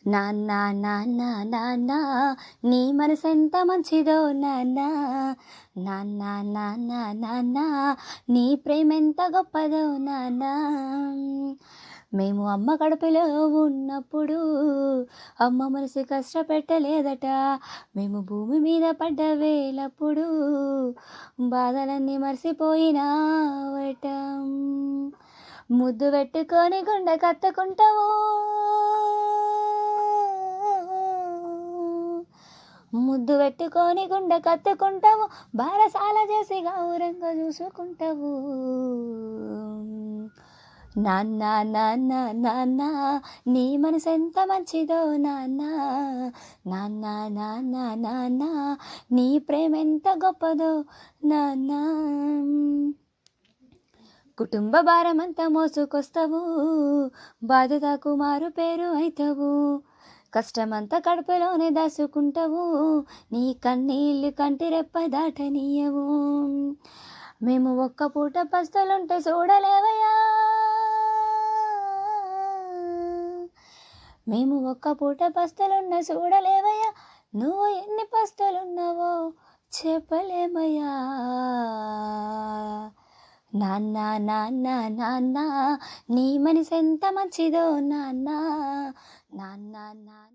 నాన్న నాన్న నాన్న నీ మనసెంత మంచిదో నాన్న, నాన్న నాన్న నాన్న నీ ప్రేమెంత గొప్పదో నాన్న. మేము అమ్మ కడుపులో ఉన్నప్పుడు అమ్మ మనసు కష్టపెట్టలేదట, మేము భూమి మీద పడ్డ వేలప్పుడు బాధలన్నీ మర్చిపోయినావట. ముద్దు పెట్టుకొని గుండె కత్తుకుంటావు, ముద్దు పెట్టుకొని గుండె కత్తుకుంటావు, బారసాల చేసి గౌరంగా చూసుకుంటావు. నాన్న నాన్న నాన్న నీ మనసు ఎంత మంచిదో నాన్న, నాన్న నాన్న నాన్న నీ ప్రేమ ఎంత గొప్పదో నాన్న. కుటుంబ భారమంతా మోసుకొస్తావు, బాధ్యతకు మారు పేరు అవుతావు, కష్టమంతా కడుపులోనే దాచుకుంటావు, నీ కన్నీళ్ళు కంటి రెప్ప దాటనీయవు. మేము ఒక్క పూట పస్తులుంటే చూడలేవయ్యా, మేము ఒక్క పూట పస్తులున్న చూడలేవయ్యా, నువ్వు ఎన్ని పస్తులున్నావో చెప్పలేమయ్యా. నాన్న నాన్న నాన్న నీ మనసు ఎంత మంచిదో నాన్న, నాన్న నాన్న.